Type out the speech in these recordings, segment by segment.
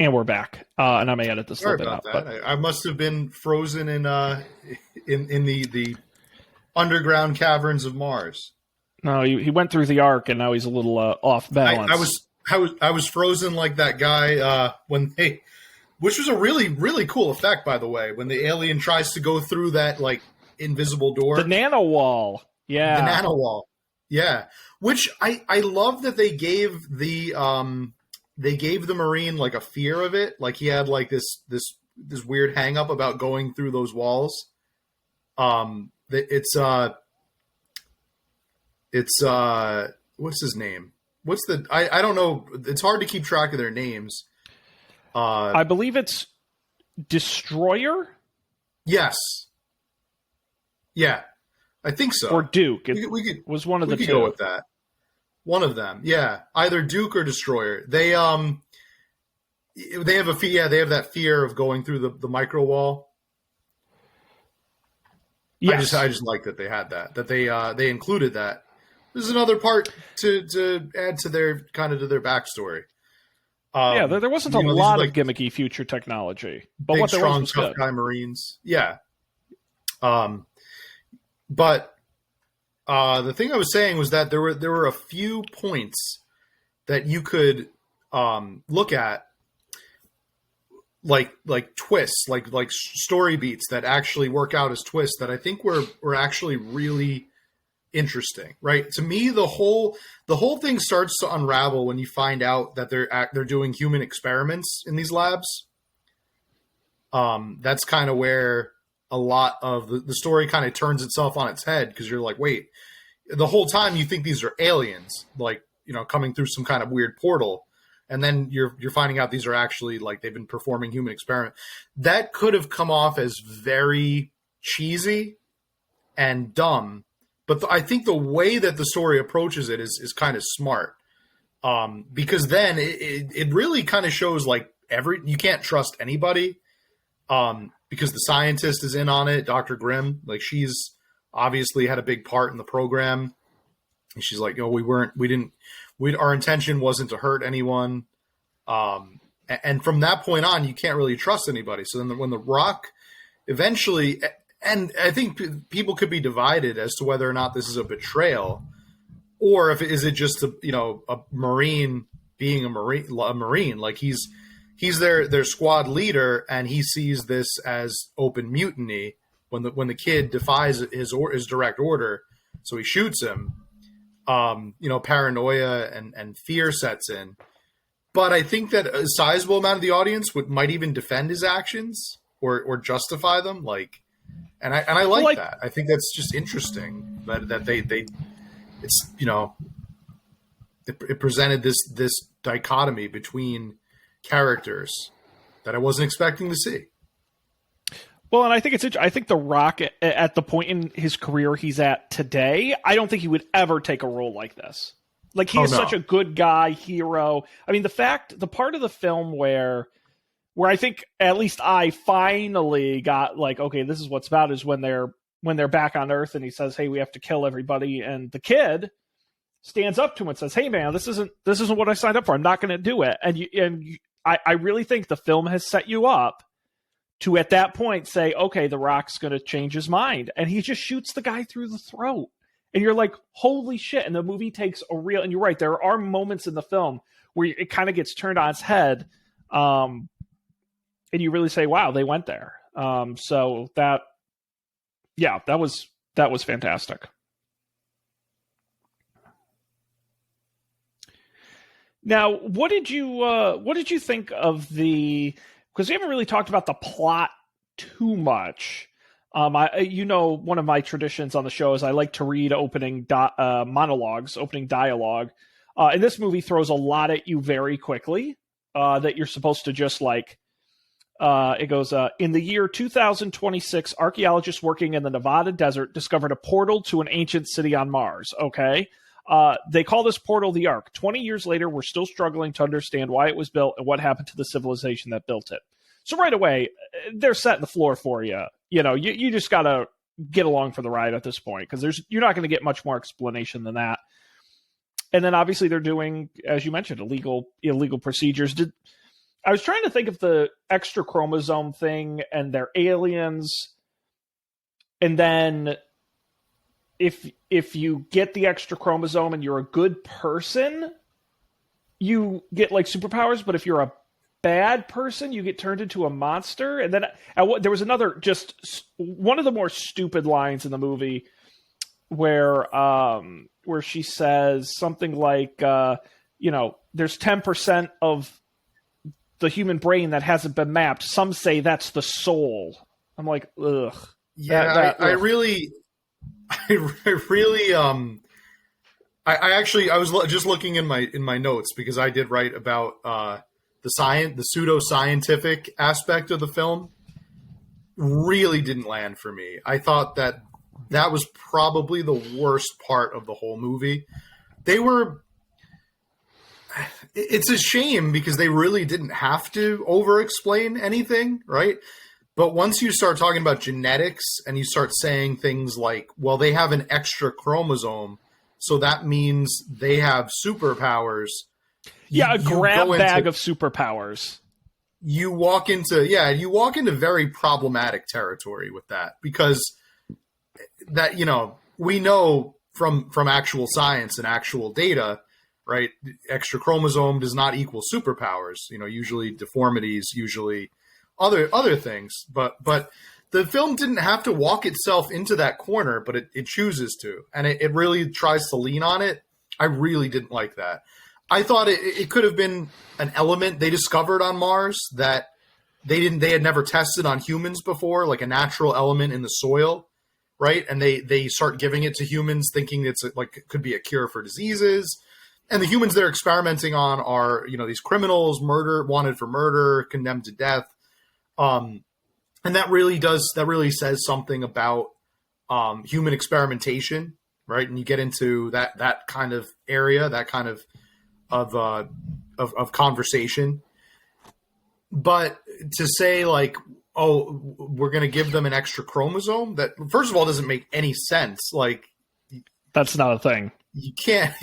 And we're back. And I may edit this a Sorry little bit about out. that. I must have been frozen in the underground caverns of Mars. No, he went through the arc, and now he's a little off balance. I was frozen like that guy which was a really, really cool effect, by the way, when the alien tries to go through that like invisible door, the nano wall. Yeah, the nano wall. Yeah, which I love that they gave the Marine like a fear of it. Like he had like this weird hang up about going through those walls. It's what's his name? I don't know. It's hard to keep track of their names. I believe it's Destroyer. Yes. Yeah, I think so. Or Duke. It was one of the two. We could go with that. One of them. Yeah, either Duke or Destroyer. They have a fear. Yeah, they have that fear of going through the micro wall. Yes. I just like that they had that. That they included that. This is another part to add to their backstory. There wasn't a lot of gimmicky future technology, but big, what there strong, was tough good. guy Marines. Yeah. But the thing I was saying was that there were a few points that you could look at, like twists, like story beats that actually work out as twists that I think were actually really interesting. Right? To me, the whole thing starts to unravel when you find out that they're doing human experiments in these labs. That's kind of where a lot of the story kind of turns itself on its head, because you're like, wait, the whole time you think these are aliens, like, coming through some kind of weird portal, and then you're finding out these are actually like they've been performing human experiment. That could have come off as very cheesy and dumb, but I think the way that the story approaches it is kind of smart, because then it really kind of shows like you can't trust anybody. Because the scientist is in on it, Dr. Grimm, like she's obviously had a big part in the program. And she's like, our intention wasn't to hurt anyone. And from that point on, you can't really trust anybody. So then when the Rock eventually, and I think people could be divided as to whether or not this is a betrayal, or is it just a Marine being a Marine, like he's their squad leader, and he sees this as open mutiny when the kid defies his direct order, so he shoots him. Paranoia and fear sets in. But I think that a sizable amount of the audience might even defend his actions or justify them. Like, and I like that. I think that's just interesting that they it's it presented this dichotomy between characters that I wasn't expecting to see. Well, and I think I think The Rock, at the point in his career he's at today, I don't think he would ever take a role like this. Like, he is such a good guy, hero. I mean, the part of the film where I think at least I finally got like, okay, this is what's about, is when they're back on Earth and he says, hey, we have to kill everybody, and the kid stands up to him and says, hey man, this isn't what I signed up for. I'm not going to do it. And I really think the film has set you up to, at that point, say, okay, The Rock's going to change his mind. And he just shoots the guy through the throat. And you're like, holy shit. And the movie takes and you're right, there are moments in the film where it kind of gets turned on its head. And you really say, wow, they went there. So that was fantastic. Now, what did you think of because we haven't really talked about the plot too much. One of my traditions on the show is I like to read opening monologues, opening dialogue. And this movie throws a lot at you very quickly, that you're supposed to just like, it goes, in the year 2026, archaeologists working in the Nevada desert discovered a portal to an ancient city on Mars. Okay. They call this portal the Ark. 20 years later, we're still struggling to understand why it was built and what happened to the civilization that built it. So right away, they're setting the floor for you. You just got to get along for the ride at this point, because you're not going to get much more explanation than that. And then obviously they're doing, as you mentioned, illegal procedures. I was trying to think of the extra chromosome thing, and they're aliens, and then if you get the extra chromosome and you're a good person, you get like superpowers. But if you're a bad person, you get turned into a monster. And then there was another, just one of the more stupid lines in the movie where she says something like, there's 10% of the human brain that hasn't been mapped. Some say that's the soul. I'm like, ugh. Yeah, I really, I was just looking in my notes because I did write about the pseudo-scientific aspect of the film. Really didn't land for me. I thought that was probably the worst part of the whole movie. It's a shame because they really didn't have to over-explain anything, right? But once you start talking about genetics and you start saying things like, well, they have an extra chromosome, so that means they have superpowers. Yeah, a grab bag of superpowers. You walk into very problematic territory with that, because that, we know from actual science and actual data, right? Extra chromosome does not equal superpowers. Usually deformities, usually other things. But the film didn't have to walk itself into that corner, but it chooses to, and it really tries to lean on it. I really didn't like that. I thought it could have been an element they discovered on Mars that they had never tested on humans before, like a natural element in the soil, right? And they start giving it to humans, thinking it could be a cure for diseases. And the humans they're experimenting on are, these criminals, wanted for murder, condemned to death. And that really says something about human experimentation, right? And you get into that kind of area, that kind of conversation. But to say like, oh, we're going to give them an extra chromosome, that first of all doesn't make any sense. Like, that's not a thing. You can't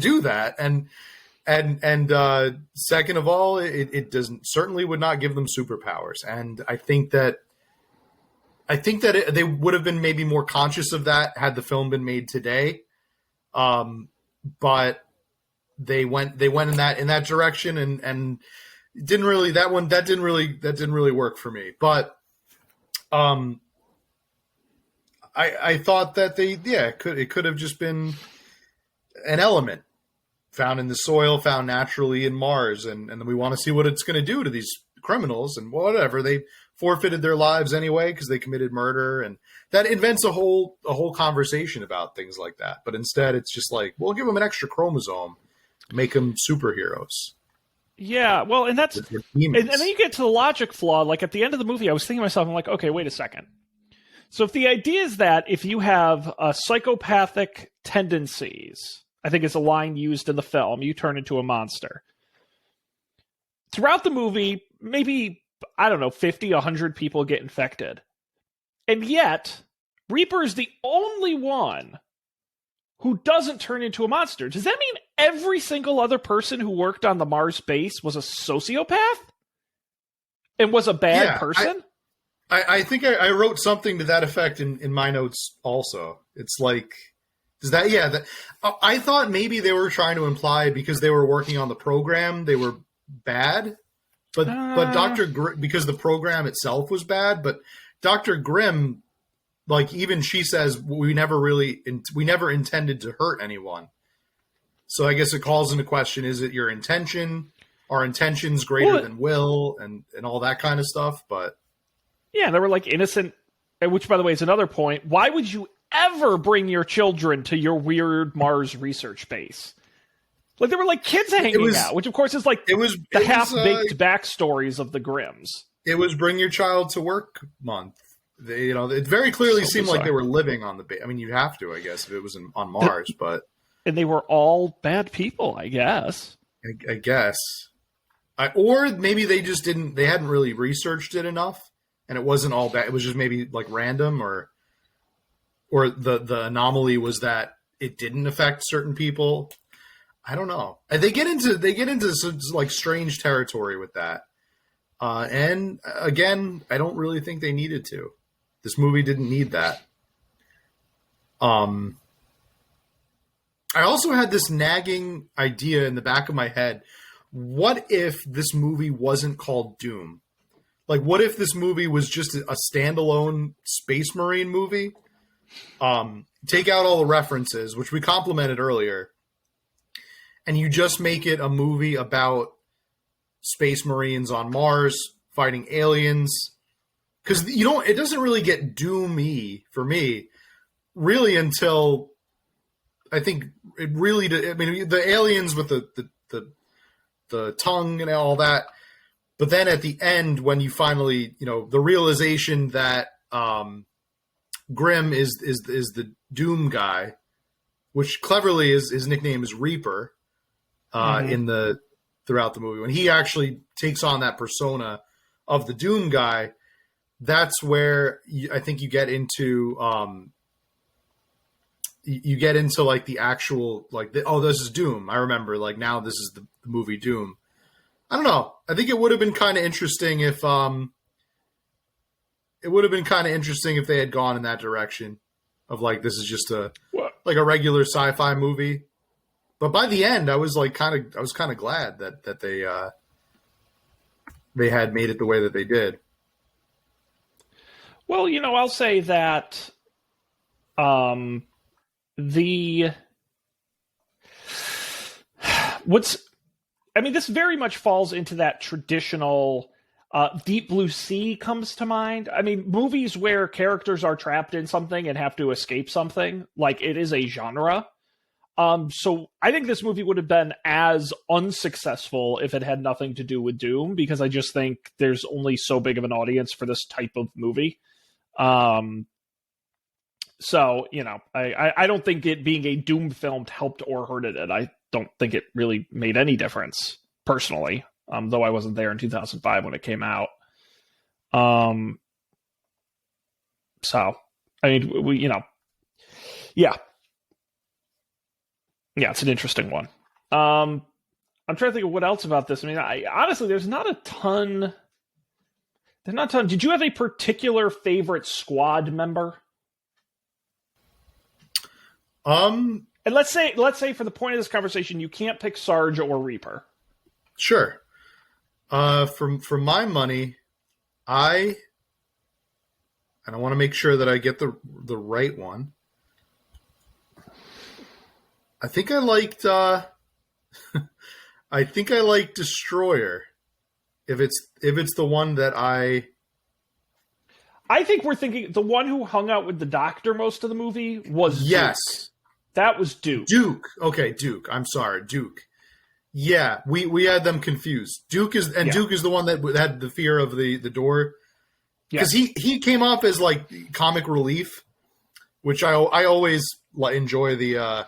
do that. And second of all, it certainly would not give them superpowers. And I think that they would have been maybe more conscious of that had the film been made today. But they went in that direction, and didn't really that didn't really work for me. But I thought that it could have just been an element found in the soil, found naturally in Mars, and we want to see what it's going to do to these criminals, and whatever, they forfeited their lives anyway because they committed murder, and that invents a whole conversation about things like that. But instead, it's just like, we'll give them an extra chromosome, make them superheroes. Yeah, well, and that's and then you get to the logic flaw. Like at the end of the movie, I was thinking to myself, I'm like, okay, wait a second. So if the idea is that if you have psychopathic tendencies, I think is a line used in the film, you turn into a monster. Throughout the movie, maybe, 50, 100 people get infected. And yet, Reaper is the only one who doesn't turn into a monster. Does that mean every single other person who worked on the Mars base was a sociopath? And was a bad person? I think I wrote something to that effect in my notes also. It's like, I thought maybe they were trying to imply because they were working on the program, they were bad. But because the program itself was bad, but Dr. Grimm, like, even she says, we never intended to hurt anyone. So I guess it calls into question, is it your intention? Are intentions greater than will, and all that kind of stuff? But yeah, they were like innocent, which, by the way, is another point. Why would you ever bring your children to your weird Mars research base? Like, there were like kids hanging out, which of course is like the half-baked backstories of the Grimms. It was Bring Your Child to Work month. It very clearly seemed like they were living on the base. I mean, you have to, I guess, if it was on Mars, but and they were all bad people, I guess. I guess, or maybe they just didn't. They hadn't really researched it enough, and it wasn't all bad. It was just maybe like random, or the anomaly was that it didn't affect certain people. I don't know. And they get into some like strange territory with that. And again, I don't really think they needed to. This movie didn't need that. I also had this nagging idea in the back of my head. What if this movie wasn't called Doom? Like, what if this movie was just a standalone Space Marine movie? Take out all the references, which we complimented earlier, and you just make it a movie about Space Marines on Mars fighting aliens. Because it doesn't really get Doom-y for me, really, until I think it really. I mean, the aliens with the tongue and all that. But then at the end, when you finally, the realization that Grimm is the Doom guy, which cleverly his nickname is Reaper throughout the movie. When he actually takes on that persona of the Doom guy, that's where I think you get into like the actual this is Doom. I remember now this is the movie Doom. I don't know. I think it would have been kind of interesting if they had gone in that direction of this is just a regular sci-fi movie. But by the end, I was kind of glad that they had made it the way that they did. Well, I'll say that this very much falls into that traditional Deep Blue Sea comes to mind. I mean, movies where characters are trapped in something and have to escape something, it is a genre. So I think this movie would have been as unsuccessful if it had nothing to do with Doom, because I just think there's only so big of an audience for this type of movie. So, I don't think it being a Doom film helped or hurted it. I don't think it really made any difference, personally, though I wasn't there in 2005 when it came out. So, I mean, yeah. Yeah, it's an interesting one. I'm trying to think of what else about this. I mean, honestly, there's not a ton. Did you have a particular favorite squad member? And let's say for the point of this conversation, you can't pick Sarge or Reaper. Sure. For my money, and I want to make sure that I get the right one. I think I liked Destroyer. If it's the one that I think we're thinking, the one who hung out with the doctor most of the movie was Duke. That was Duke. Duke. Okay, Duke. I'm sorry, Duke. Yeah, we had them confused. Duke is the one that had the fear of the door. Because he came off as comic relief, which I always enjoy the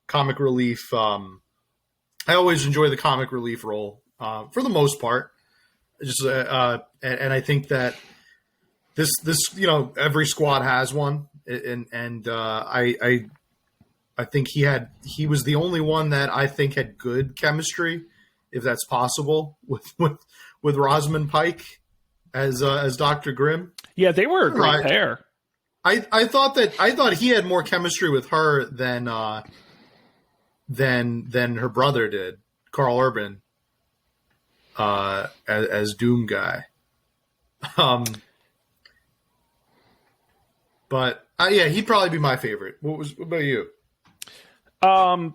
comic relief. I always enjoy the comic relief role for the most part. Just and I think that this every squad has one, and I think he was the only one that I think had good chemistry, if that's possible, with Rosamund Pike as Dr. Grimm. Yeah, they were a great pair. I thought he had more chemistry with her than her brother did, Carl Urban, as Doom guy. But he'd probably be my favorite. What about you? I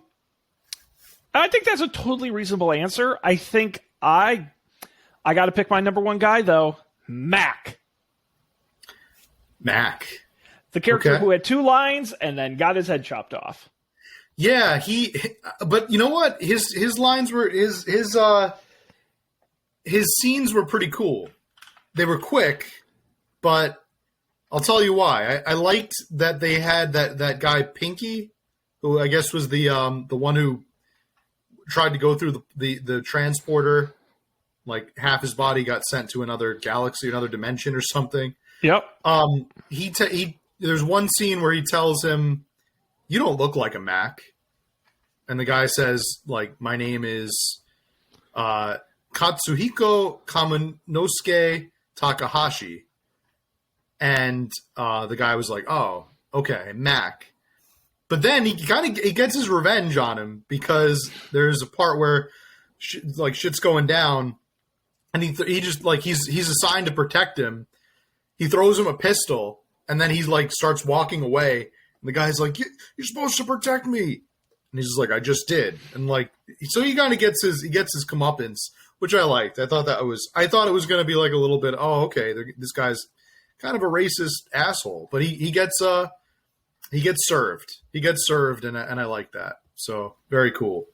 think that's a totally reasonable answer. I think I got to pick my number one guy though, Mac. The character who had 2 lines and then got his head chopped off. Yeah, but you know what? His lines were his scenes were pretty cool. They were quick, but I'll tell you why. I liked that they had that guy Pinky, who I guess was the one who tried to go through the transporter. Half his body got sent to another galaxy, another dimension, or something. Yep. There's one scene where he tells him, "You don't look like a Mac," and the guy says, "My name is Katsuhiko Kaminosuke Takahashi. And the guy was like, oh, okay, Mac. But then he gets his revenge on him because there's a part where shit's going down, and he just like he's assigned to protect him. He throws him a pistol, and then he's like starts walking away. And the guy's like, "You're supposed to protect me," and he's just like, "I just did." And like, so he kind of gets his comeuppance, which I liked. I thought it was going to be like a little bit. Oh, okay, this guy's kind of a racist asshole, but he gets served. He gets served, and I like that. So very cool.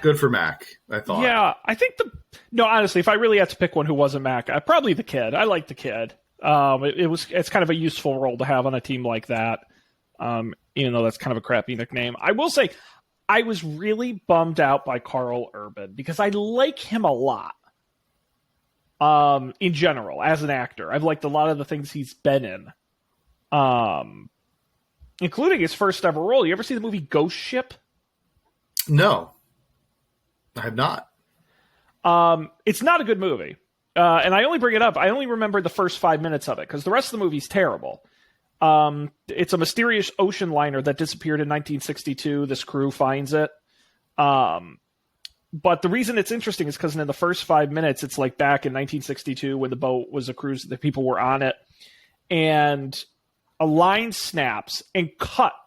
Good for Mac, I thought. Yeah, I think honestly, if I really had to pick one who wasn't Mac, probably the kid. I like the kid. It's kind of a useful role to have on a team like that. Even though that's kind of a crappy nickname. I will say, I was really bummed out by Karl Urban because I like him a lot. In general, as an actor, I've liked a lot of the things he's been in. Including his first ever role. You ever see the movie Ghost Ship? No. I have not. It's not a good movie. And I only bring it up. I only remember the first 5 minutes of it because the rest of the movie's terrible. It's a mysterious ocean liner that disappeared in 1962. This crew finds it. But the reason it's interesting is because in the first 5 minutes, it's like back in 1962 when the boat was a cruise, the people were on it. And a line snaps and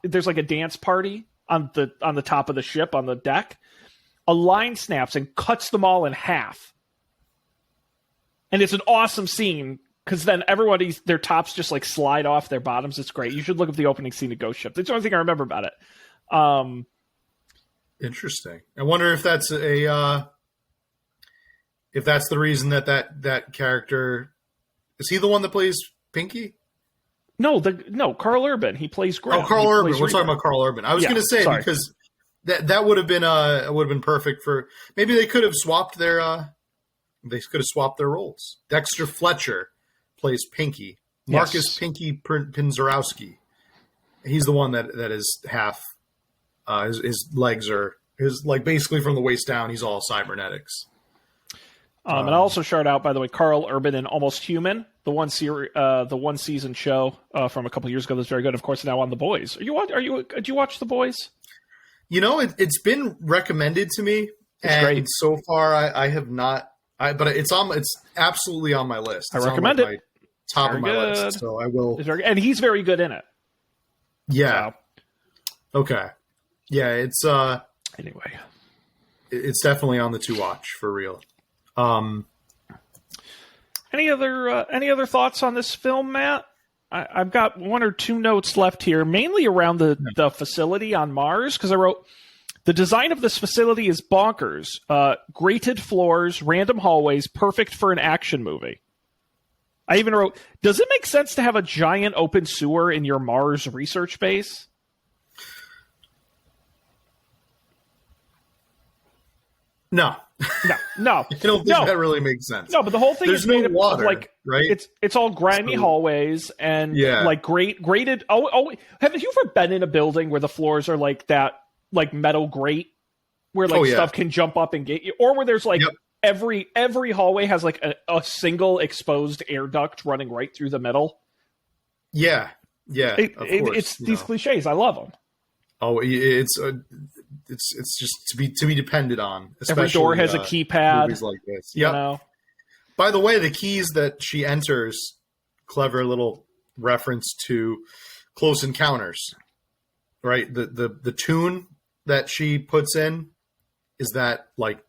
there's like a dance party on the top of the ship, on the deck. A line snaps and cuts them all in half. And it's an awesome scene because then their tops just like slide off their bottoms. It's great. You should look up the opening scene of Ghost Ship. That's the only thing I remember about it. Interesting. I wonder if that's if that's the reason that character, is he the one that plays Pinky? No, Karl Urban. He plays Graham. Oh, Karl Urban. We're talking about Karl Urban. I was going to say, sorry. Because that would have been perfect for, maybe they could have swapped their roles. Dexter Fletcher plays Pinky. Marcus Pinky Pinzerowski. He's the one that is half. His legs are basically from the waist down. He's all cybernetics. And I also shout out, by the way, Karl Urban in Almost Human, the one season show from a couple years ago that's very good. Of course, now on The Boys. Did you watch The Boys? You know, it's been recommended to me, and great. So far I have not. But it's absolutely on my list. I recommend it. Top very of my good. List, so I will. And he's very good in it. Yeah. So. Okay. Yeah, it's anyway. It's definitely on the to watch for real. Any other thoughts on this film, Matt? I've got one or two notes left here, mainly around the facility on Mars, because I wrote, the design of this facility is bonkers. Grated floors, random hallways, perfect for an action movie. I even wrote, does it make sense to have a giant open sewer in your Mars research base? No. No. I don't think that really makes sense. No, but the whole thing is made water, of like, right? It's all grimy hallways and like grated. Oh, have you ever been in a building where the floors are like that, like metal grate, where like stuff can jump up and get you, or where there's like every hallway has like a single exposed air duct running right through the middle. Yeah. It's these cliches. I love them. Oh, it's just to be depended on. Every door has a keypad. Movies like this. Yep. You know? By the way, the keys that she enters, clever little reference to Close Encounters, right? The tune that she puts in, is that like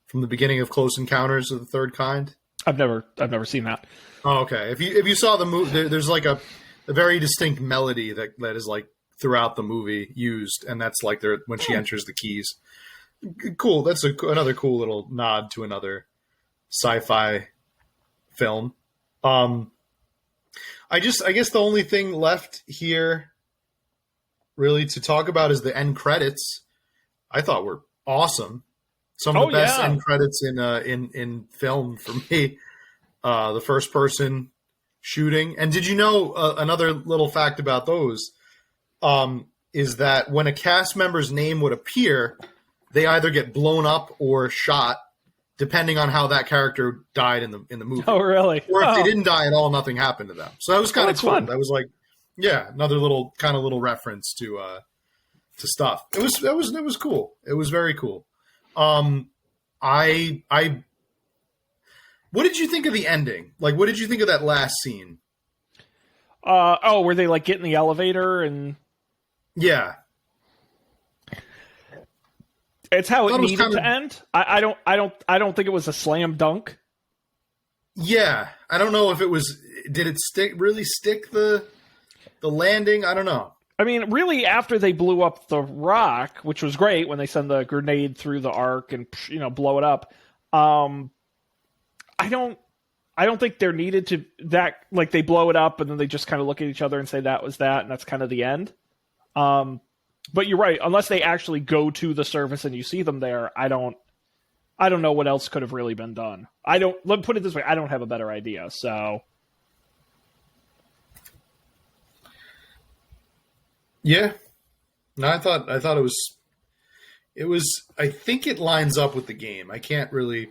from the beginning of Close Encounters of the Third Kind? I've never seen that. Oh, okay. If you saw the movie, there's like a very distinct melody that is like throughout the movie used, and that's like when she enters the keys. Cool. That's another cool little nod to another sci-fi film. I guess the only thing left here really to talk about is the end credits. I thought were awesome. Some of the best end credits in film for me. The first person shooting. And did you know another little fact about those? Is that when a cast member's name would appear, they either get blown up or shot, depending on how that character died in the movie. Oh, really? Or if they didn't die at all, nothing happened to them. So that was kind of cool. Fun. That was like, yeah, another little reference to stuff. It was cool. It was very cool. I what did you think of the ending? Like, what did you think of that last scene? Were they like get in the elevator and? Yeah. It's how it needed to end. I don't think it was a slam dunk. Yeah, I don't know if it was. Did it really stick the landing? I don't know. I mean, really, after they blew up the rock, which was great when they send the grenade through the arc and blow it up. I don't think they're needed to that. Like they blow it up and then they just kind of look at each other and say that was that, and that's kind of the end. But you're right. Unless they actually go to the surface and you see them there, I don't know what else could have really been done. Let me put it this way. I don't have a better idea. So. Yeah. No, I thought it was, I think it lines up with the game. I can't really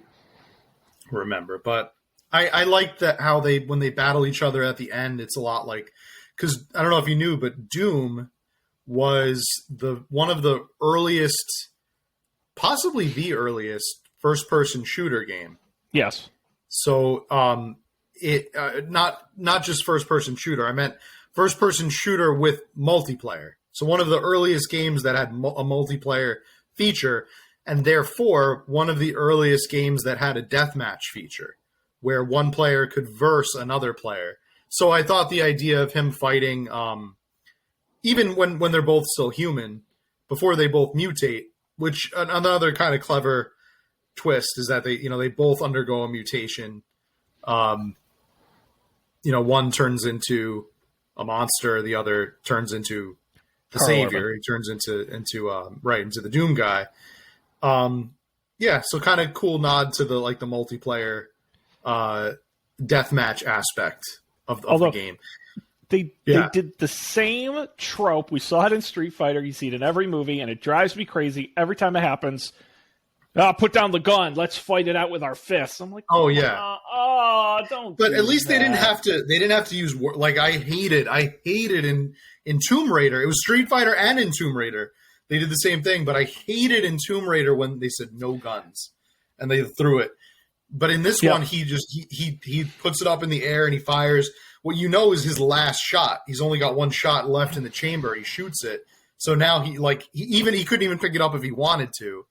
remember, but I like that how when they battle each other at the end, it's a lot like, cause I don't know if you knew, but Doom was one of the earliest, possibly the earliest first-person shooter game. Yes. So it not just first-person shooter. I meant first-person shooter with multiplayer. So one of the earliest games that had a multiplayer feature, and therefore one of the earliest games that had a deathmatch feature, where one player could verse another player. So I thought the idea of him fighting. Even when they're both still human, before they both mutate, which another kind of clever twist is that they both undergo a mutation. One turns into a monster, the other turns into the savior. He turns into the Doom guy. So kind of cool nod to the multiplayer deathmatch aspect of the game. They did the same trope. We saw it in Street Fighter. You see it in every movie, and it drives me crazy every time it happens. Put down the gun. Let's fight it out with our fists. I'm like, oh yeah, don't. But at least they didn't have to. They didn't have to use like I hated in Tomb Raider. It was Street Fighter and in Tomb Raider they did the same thing. But I hated in Tomb Raider when they said no guns and they threw it. But in this one, he puts it up in the air and he fires. What you know is his last shot. He's only got one shot left in the chamber. He shoots it. So now he couldn't even pick it up if he wanted to,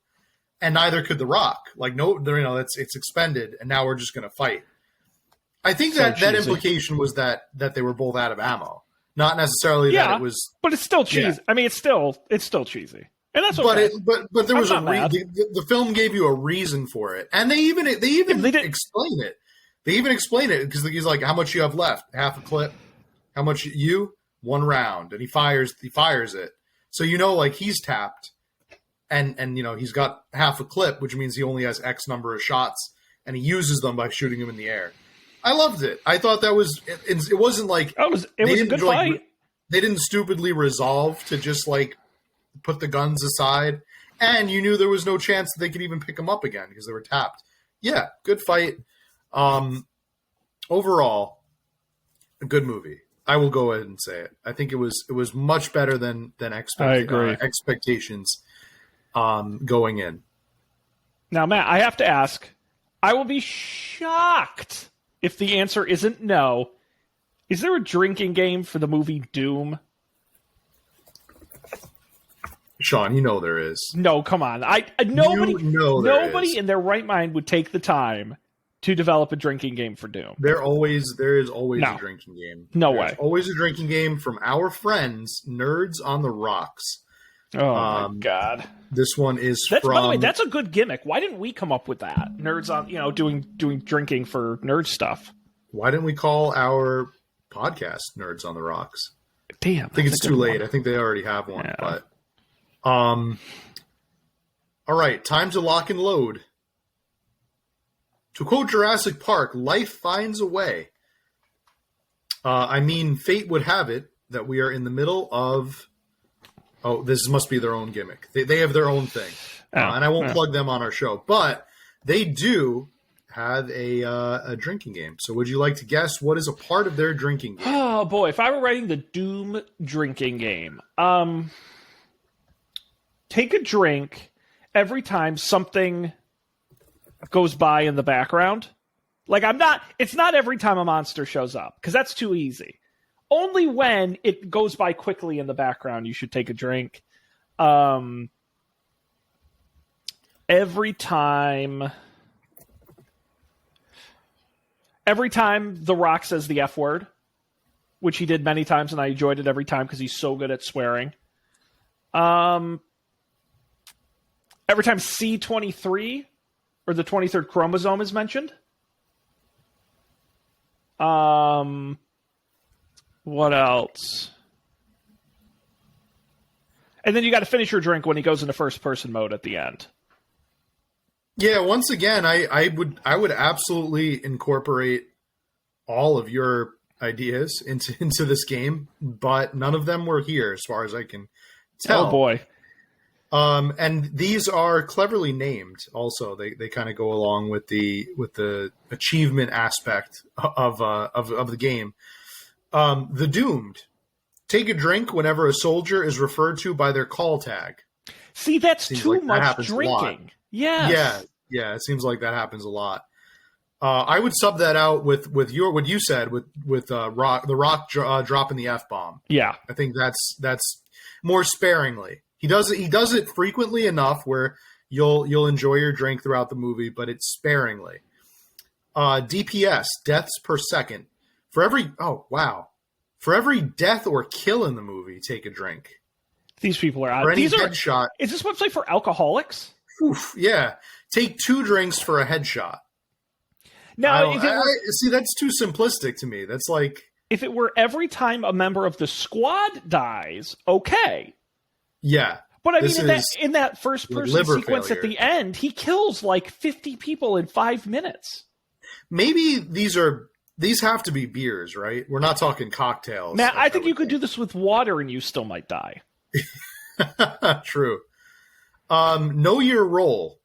and neither could the Rock. Like it's expended, and now we're just going to fight. I think that implication was that they were both out of ammo, not necessarily that it was. But it's still cheesy. Yeah. I mean, it's still cheesy, and that's okay. But there was the film gave you a reason for it, and they even explain it. They even explain it because he's like, "How much you have left? Half a clip. How much you? One round." And he fires it. So he's tapped, and he's got half a clip, which means he only has X number of shots, and he uses them by shooting them in the air. I loved it. I thought that was it wasn't like it was a good fight. They didn't stupidly resolve to just put the guns aside, and you knew there was no chance that they could even pick them up again because they were tapped. Yeah, good fight. Overall, a good movie. I will go ahead and say it. I think it was much better than expectations going in. Now, Matt, I have to ask. I will be shocked if the answer isn't no. Is there a drinking game for the movie Doom? Sean, there is. No, come on. Nobody in their right mind would take the time to develop a drinking game for Doom. There is always a drinking game. There's always a drinking game from our friends, Nerds on the Rocks. Oh my god. This one is By the way, that's a good gimmick. Why didn't we come up with that? Nerds on, doing drinking for nerd stuff. Why didn't we call our podcast Nerds on the Rocks? Damn. I think it's too late. I think they already have one, but all right, time to lock and load. To quote Jurassic Park, life finds a way. Fate would have it that we are in the middle of... Oh, this must be their own gimmick. They have their own thing. And I won't plug them on our show. But they do have a drinking game. So would you like to guess what is a part of their drinking game? Oh boy, if I were writing the Doom drinking game, take a drink every time something goes by in the background. Like it's not every time a monster shows up, because that's too easy. Only when it goes by quickly in the background, you should take a drink. Every time The Rock says the F word, which he did many times, and I enjoyed it every time because he's so good at swearing. Every time C23 or the 23rd chromosome is mentioned. What else? And then you got to finish your drink when he goes into first person mode at the end. Yeah, once again, I would absolutely incorporate all of your ideas into this game, but none of them were here as far as I can tell. Oh boy. And these are cleverly named also. They kind of go along with the achievement aspect of the game. The Doomed. Take a drink whenever a soldier is referred to by their call tag. See, that's too much drinking. Yes. Yeah. It seems like that happens a lot. I would sub that out with what you said with the Rock dropping the F-bomb. Yeah, I think that's more sparingly. He does it frequently enough where you'll enjoy your drink throughout the movie, but it's sparingly. DPS, deaths per second. For every death or kill in the movie, take a drink. These people are out. For any These headshot. Is this website for alcoholics? Oof, yeah. Take 2 drinks for a headshot. Now, see, that's too simplistic to me. That's like, if it were every time a member of the squad dies, okay. Yeah. But I mean, in that first person sequence failure. At the end, he kills like 50 people in 5 minutes. Maybe these have to be beers, right? We're not talking cocktails. Matt, I think you could do this with water and you still might die. True. Know your role.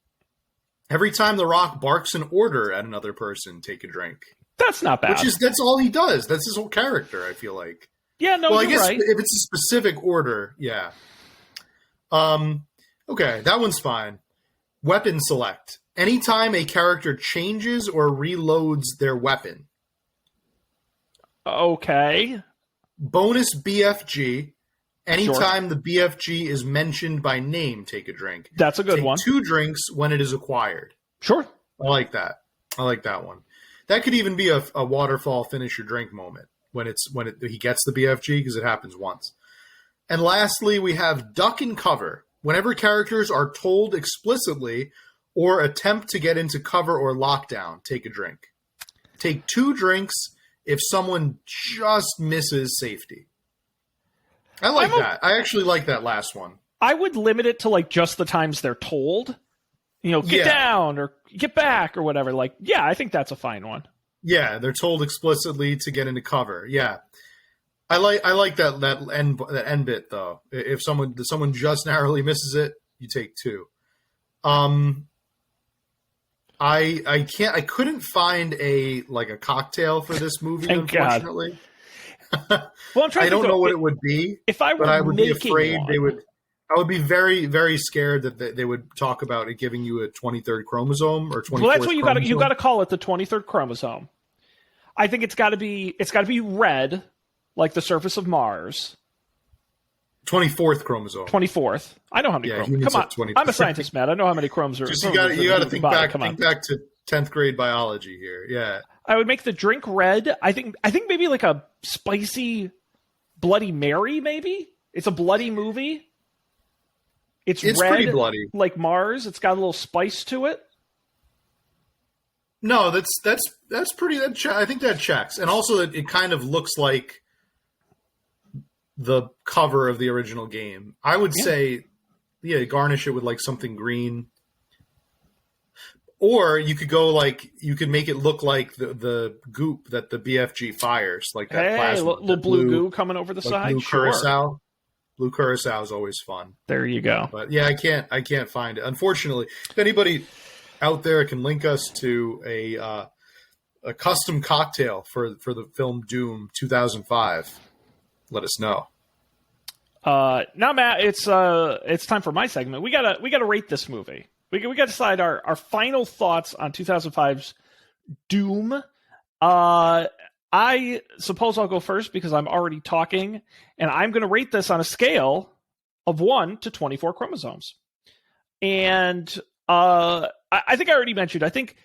Every time The Rock barks an order at another person, take a drink. That's not bad. That's all he does. That's his whole character, I feel like. Yeah, no, I guess right. If it's a specific order, yeah. Okay, that one's fine. Weapon select. Anytime a character changes or reloads their weapon. Okay. Bonus BFG. Anytime the BFG is mentioned by name, take a drink. That's a good one. 2 drinks when it is acquired. Sure. I like that. I like that one. That could even be a waterfall finish your drink moment when he gets the BFG, because it happens once. And lastly, we have duck and cover. Whenever characters are told explicitly or attempt to get into cover or lockdown, take a drink. Take 2 drinks if someone just misses safety. I like that. I actually like that last one. I would limit it to like just the times they're told. Get down or get back or whatever. Like, yeah, I think that's a fine one. Yeah, they're told explicitly to get into cover. Yeah. I like that end bit though. If someone just narrowly misses it, you take 2. I couldn't find a cocktail for this movie, unfortunately. God. Well, I'm trying I don't know what it would be. If I were but I would be afraid one, they would. I would be very, very scared that they would talk about it giving you a 23rd chromosome or 24th. Well, that's what you got to call it, the 23rd chromosome. I think it's got to be red, like the surface of Mars. 24th chromosome. 24th. I know how many chromosomes. Come on, 24th. I'm a scientist, Matt. I know how many chromosomes. You got to think back to 10th grade biology here. Yeah. I would make the drink red. I think maybe like a spicy Bloody Mary. Maybe it's a bloody movie. It's red, pretty bloody, like Mars. It's got a little spice to it. No, that's pretty. I think that checks, and also it kind of looks like the cover of the original game. I would say, garnish it with like something green, or you could make it look like the goop that the BFG fires, like that plasma, little blue goo coming over the side. Blue curacao. Blue curacao is always fun. There you go. But yeah, I can't find it. Unfortunately, if anybody out there can link us to a custom cocktail for the film Doom 2005, let us know. Now, Matt, it's time for my segment. We gotta rate this movie. We gotta decide our final thoughts on 2005's Doom. I suppose I'll go first because I'm already talking, and I'm going to rate this on a scale of 1 to 24 chromosomes. And I think I already mentioned, I think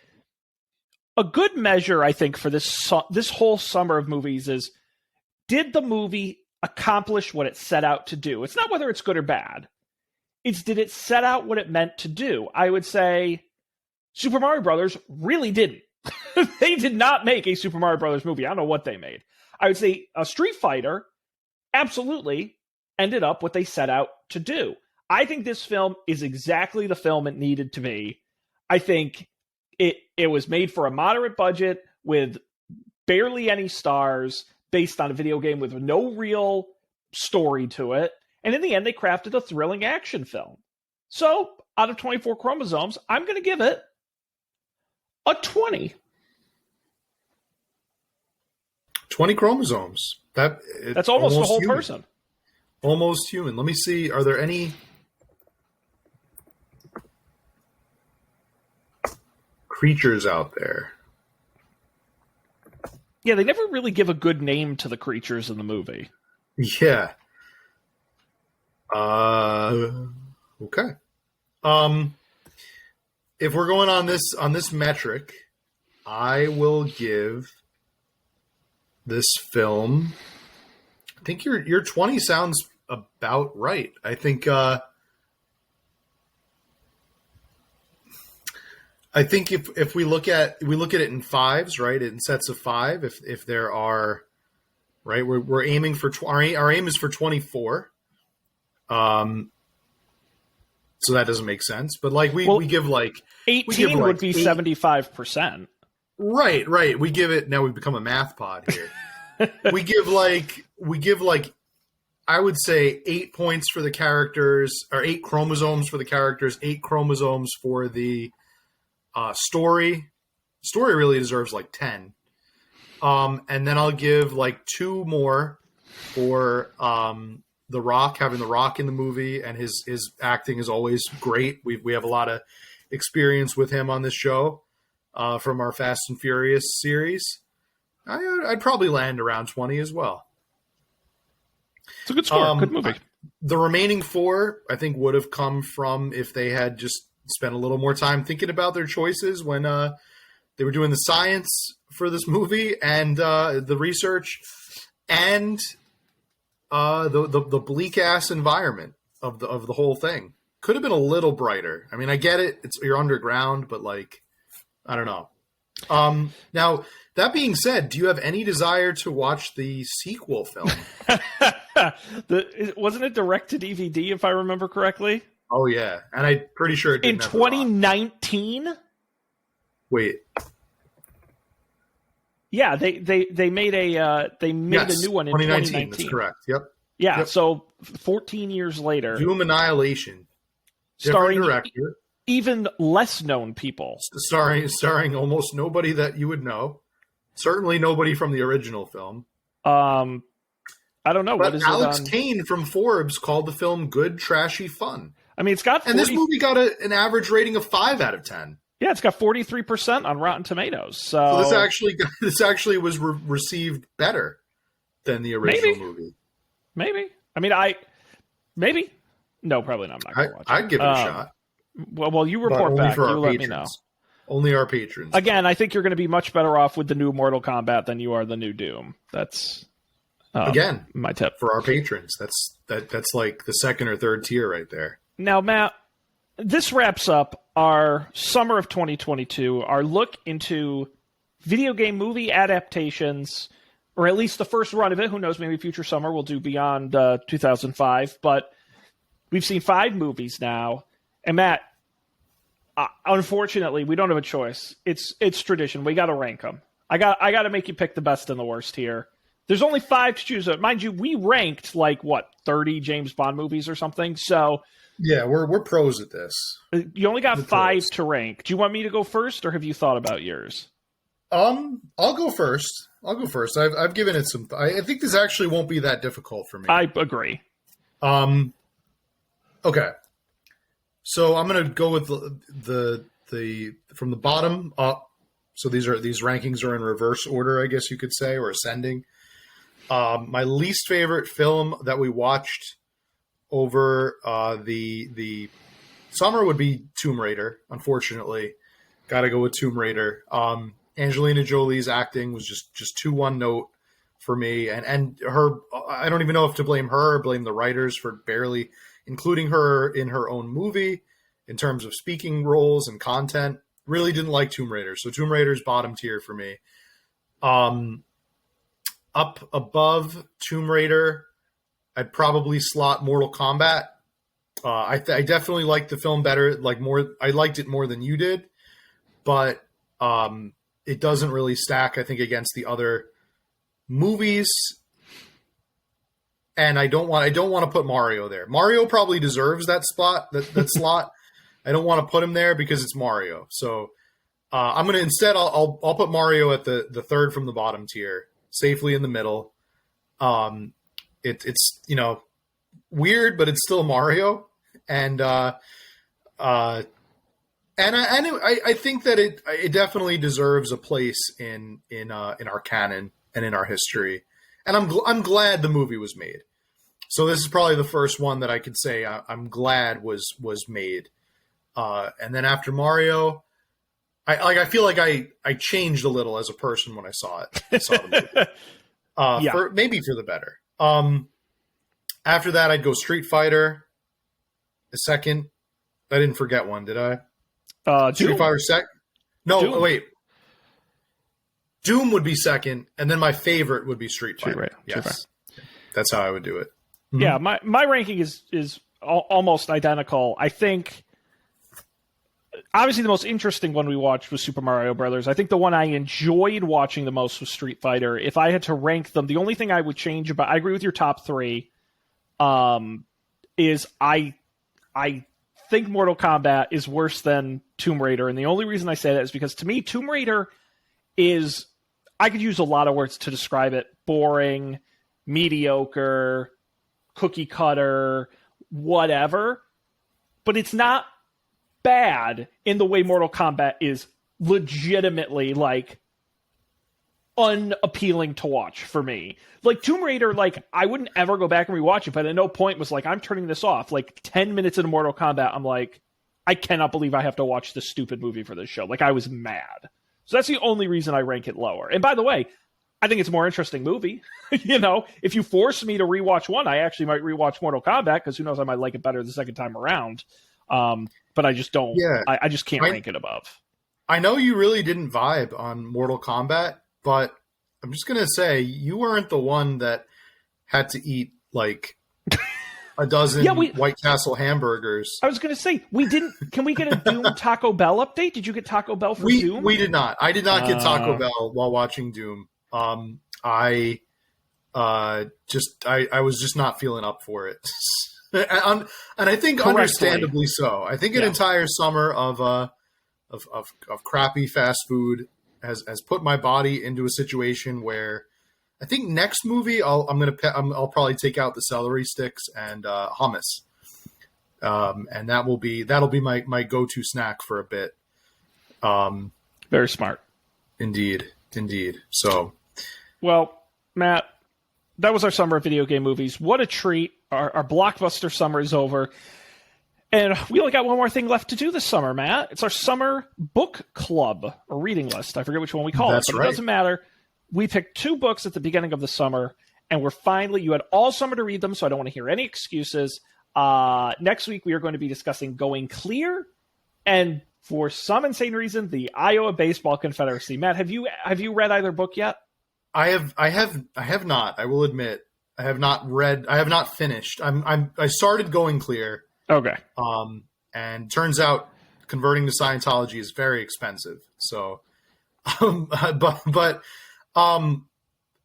a good measure, I think, for this whole summer of movies is, did the movie accomplish what it set out to do? It's not whether it's good or bad. It's, did it set out what it meant to do? I would say Super Mario Brothers really didn't. They did not make a Super Mario Brothers movie. I don't know what they made. I would say a Street Fighter absolutely ended up what they set out to do. I think this film is exactly the film it needed to be. I think it was made for a moderate budget with barely any stars, based on a video game with no real story to it. And in the end, they crafted a thrilling action film. So, out of 24 chromosomes, I'm going to give it a 20. 20 chromosomes. That's almost a whole human. person. Almost human. Let me see. Are there any creatures out there? Yeah, they never really give a good name to the creatures in the movie. Yeah. Okay. If we're going on this metric, I will give this film, I think your 20 sounds about right. I think if we look at it in fives, right, in sets of 5, if there are, right, we're aiming for our aim is for 24. So that doesn't make sense, but like we give like 18 would be 75%. Right. We give it, now we've become a math pod here. we give like I would say 8 points for the characters, or 8 chromosomes for the characters, 8 chromosomes for the story. Story really deserves like 10. And then I'll give like 2 more for The Rock, having The Rock in the movie, and his acting is always great. We have a lot of experience with him on this show from our Fast and Furious series. I'd probably land around 20 as well. It's a good score. Good movie. The remaining 4, I think, would have come from if they had just spent a little more time thinking about their choices when they were doing the science for this movie and the research and the bleak ass environment of the whole thing. Could have been a little brighter. I mean, I get it. You're underground, but like, I don't know. Now, that being said, do you have any desire to watch the sequel film? Wasn't it direct to DVD, if I remember correctly? Oh yeah, and I'm pretty sure it didn't in 2019. Wait. Yeah, they made a a new one in 2019. That's correct. Yep. Yeah, yep. So 14 years later, Doom Annihilation, starring director, even less known people, starring almost nobody that you would know. Certainly nobody from the original film. I don't know. But what is Alex it on... Kane from Forbes called the film good, trashy fun. I mean, it's got 40... and this movie got an average rating of 5 out of 10. Yeah, it's got 43% on Rotten Tomatoes. So this actually was received better than the original movie. Maybe. I mean, maybe. No, probably not. I'm not going to watch it. I'd give it a shot. Well, you report back. You let me know. Only our patrons. Again, I think you're going to be much better off with the new Mortal Kombat than you are the new Doom. That's again my tip for our patrons. That's like the second or third tier right there. Now, Matt, this wraps up our summer of 2022. Our look into video game movie adaptations, or at least the first run of it. Who knows? Maybe future summer we'll do beyond 2005. But we've seen 5 movies now, and Matt. Unfortunately, we don't have a choice. It's tradition. We got to rank them. I got to make you pick the best and the worst here. There's only 5 to choose. Mind you, we ranked 30 James Bond movies or something. So Yeah, we're pros at this. You only got We're 5 pros. to rank. Do you want me to go first, or have you thought about yours? I'll go first. I've given it some. I think this actually won't be that difficult for me. I agree. Okay. So I'm gonna go with the from the bottom up. So these rankings are in reverse order, I guess you could say, or ascending. My least favorite film that we watched over the summer would be Tomb Raider. Unfortunately, got to go with Tomb Raider. Angelina Jolie's acting was just too one note for me, and her. I don't even know if to blame her or blame the writers for barely including her in her own movie in terms of speaking roles and content. Really didn't like Tomb Raider, so Tomb Raider's bottom tier for me. Up above Tomb Raider, I'd probably slot Mortal Kombat. I definitely liked the film better, I liked it more than you did, but it doesn't really stack, I think, against the other movies. And I don't want to put Mario there. Mario probably deserves that spot, that slot. I don't want to put him there because it's Mario. So I'm gonna instead I'll put Mario at the third from the bottom tier, safely in the middle. It's weird, but it's still Mario, and I think that it definitely deserves a place in our canon and in our history. And I'm glad the movie was made. So this is probably the first one that I could say I'm glad was made. And then after Mario, I feel like I changed a little as a person when I saw it. The movie. Yeah. Maybe for the better. After that, I'd go Street Fighter. A second. I didn't forget one, did I? Street Fighter second. No, Doom. Wait. Doom would be second, and then my favorite would be Street Fighter. Yes. That's how I would do it. Mm-hmm. Yeah, my ranking is almost identical. I think obviously the most interesting one we watched was Super Mario Brothers. I think the one I enjoyed watching the most was Street Fighter. If I had to rank them, the only thing I would change about, I agree with your top 3, is I think Mortal Kombat is worse than Tomb Raider, and the only reason I say that is because to me Tomb Raider is, I could use a lot of words to describe it: boring, mediocre, cookie cutter, whatever. But it's not bad in the way Mortal Kombat is legitimately unappealing to watch for me. Like Tomb Raider, I wouldn't ever go back and rewatch it, but at no point was I'm turning this off. 10 minutes into Mortal Kombat, I'm I cannot believe I have to watch this stupid movie for this show. I was mad. So that's the only reason I rank it lower. And by the way, I think it's a more interesting movie. If you force me to rewatch one, I actually might rewatch Mortal Kombat because who knows, I might like it better the second time around. But I just don't. Yeah, I just can't rank it above. I know you really didn't vibe on Mortal Kombat, but I'm just gonna say you weren't the one that had to eat a dozen White Castle hamburgers. I was gonna say we didn't. Can we get a Doom Taco Bell update? Did you get Taco Bell for Doom? We did not. I did not get Taco Bell while watching Doom. I was just not feeling up for it. And I think understandably so. I think an entire summer of crappy fast food has put my body into a situation where I think next movie I'll probably take out the celery sticks and hummus, and that'll be my go-to snack for a bit. Very smart, indeed. So, well, Matt, that was our summer of video game movies. What a treat! Our blockbuster summer is over. And we only got one more thing left to do this summer, Matt. It's our summer book club or reading list. I forget which one we call it, but It doesn't matter. We picked 2 books at the beginning of the summer, and you had all summer to read them, so I don't want to hear any excuses. Next week, we are going to be discussing Going Clear, and for some insane reason, the Iowa Baseball Confederacy. Matt, have you read either book yet? I have not. I will admit, I have not read. I have not finished. I started Going Clear. Okay. And turns out converting to Scientology is very expensive. So, I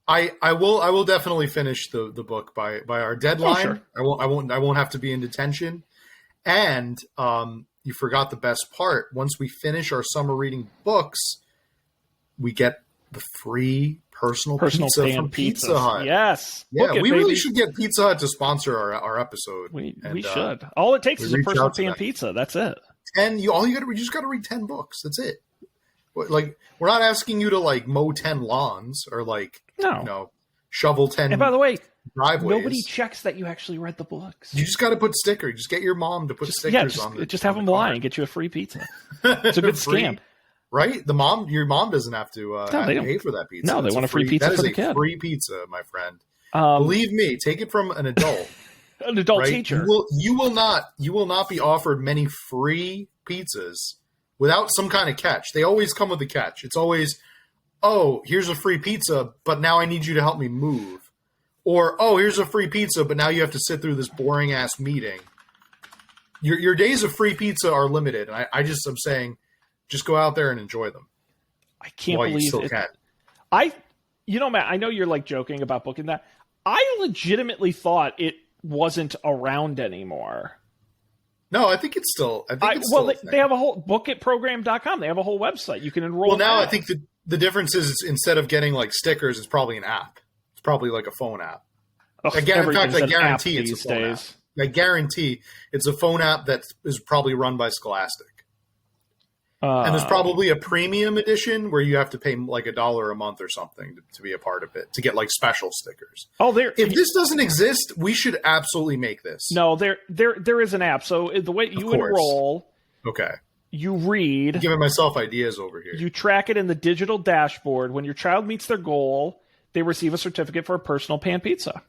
will definitely finish the book by our deadline. Oh, sure. I won't have to be in detention. And you forgot the best part. Once we finish our summer reading books, we get the free personal pizza from Pizza Hut. Yes. Yeah, we really should get Pizza Hut to sponsor our episode. We should. All it takes is a personal pan pizza. That's it. And you just got to read 10 books. That's it. Like, we're not asking you to like mow 10 lawns or like shovel 10. And by the way, driveways. Nobody checks that you actually read the books. You just got to put stickers. Just get your mom to put stickers on it. Just have them lie and get you a free pizza. It's a good scam. Right? Your mom doesn't have to pay for that pizza. No, they want a free pizza for the kid. That is a free pizza, my friend. Believe me, take it from an adult. An adult teacher. You will not be offered many free pizzas without some kind of catch. They always come with a catch. It's always, oh, here's a free pizza, but now I need you to help me move. Or, oh, here's a free pizza, but now you have to sit through this boring ass meeting. Your days of free pizza are limited. And I'm saying, just go out there and enjoy them. I can't believe it. Matt, I know you're like joking about booking that. I legitimately thought it wasn't around anymore. No, I think it's still. They have a whole bookitprogram.com. They have a whole website you can enroll. Well, now I think the difference is instead of getting like stickers, it's probably an app. It's probably like a phone app. Again, in fact, I guarantee it's a phone app. I guarantee it's a phone app that is probably run by Scholastic. And there's probably a premium edition where you have to pay like $1 a month or something to be a part of it, to get like special stickers. If this doesn't exist, we should absolutely make this. No, there is an app. So the way you enroll, you read. I'm giving myself ideas over here. You track it in the digital dashboard. When your child meets their goal, they receive a certificate for a personal pan pizza.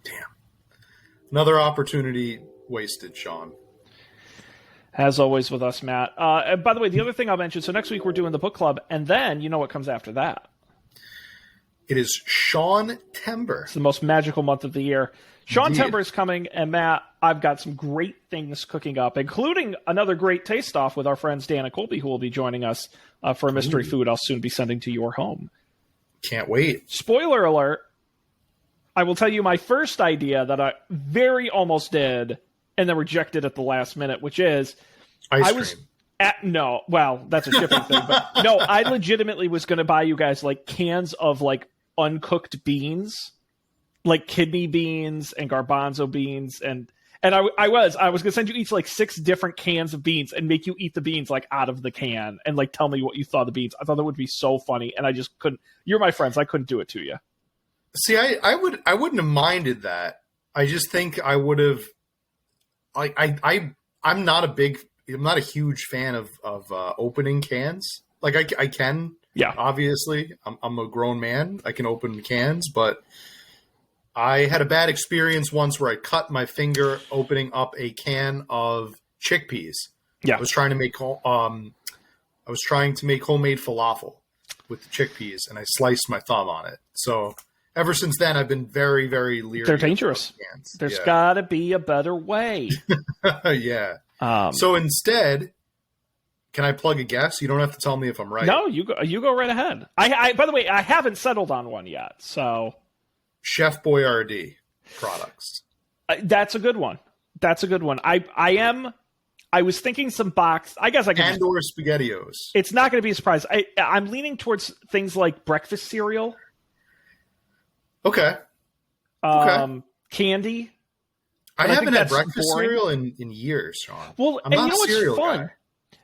Damn. Another opportunity wasted, Sean. As always with us, Matt. And by the way, the other thing I'll mention, so next week we're doing the book club, and then you know what comes after that. It is Sean Tember. It's the most magical month of the year. Sean Tember is coming, and Matt, I've got some great things cooking up, including another great taste-off with our friends Dan and Colby, who will be joining us for a mystery food I'll soon be sending to your home. Can't wait. Spoiler alert, I will tell you my first idea that I very almost did and then rejected at the last minute, which is ice cream. That's a shipping thing. But no, I legitimately was going to buy you guys like cans of like uncooked beans, like kidney beans and garbanzo beans. And I was going to send you each like 6 different cans of beans and make you eat the beans like out of the can and like tell me what you thought of the beans. I thought that would be so funny. And I just couldn't. You're my friends. I couldn't do it to you. See, I wouldn't have minded that. I just think I would have. I'm not a huge fan of opening cans. Like I can, obviously I'm a grown man. I can open cans, but I had a bad experience once where I cut my finger opening up a can of chickpeas. Yeah. I was trying to make homemade falafel with the chickpeas, and I sliced my thumb on it. So ever since then, I've been very, very leery. They're dangerous. There's got to be a better way. Yeah. So instead, can I plug a guess? You don't have to tell me if I'm right. No, you go right ahead. I by the way, I haven't settled on one yet. So Chef Boyardee products. That's a good one. I was thinking some box. I guess I can. And/or SpaghettiOs. It's not going to be a surprise. I'm leaning towards things like breakfast cereal. Okay. Candy. I haven't had breakfast cereal in years, Sean. Well, I'm not a cereal guy.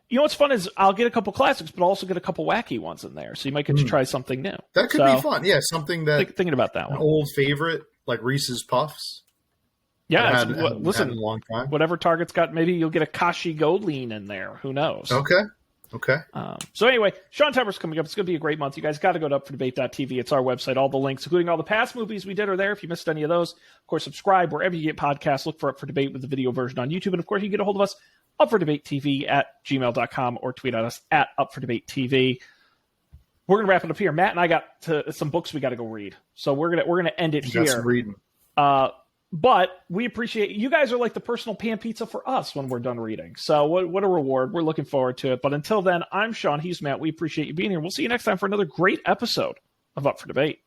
You know what's fun is I'll get a couple classics, but I'll also get a couple wacky ones in there. So you might get to try something new. That could be fun. Yeah, something that thinking about that one. An old favorite like Reese's Puffs. Yeah, listen, a long time. Whatever Target's got, maybe you'll get a Kashi Gold Lean in there. Who knows? Okay. So anyway, Sean Temper's coming up. It's going to be a great month. You guys got to go to upfordebate.tv. It's our website. All the links, including all the past movies we did, are there. If you missed any of those, of course, subscribe wherever you get podcasts. Look for Up for Debate with the video version on YouTube. And of course, you can get a hold of us, upfordebatetv at gmail.com, or tweet at us at upfordebatetv. We're going to wrap it up here. Matt and I got to some books we got to go read. So we're going to end it here. Some reading. But we appreciate you guys are like the personal pan pizza for us when we're done reading. So what a reward. We're looking forward to it. But until then, I'm Sean. He's Matt. We appreciate you being here. We'll see you next time for another great episode of Up for Debate.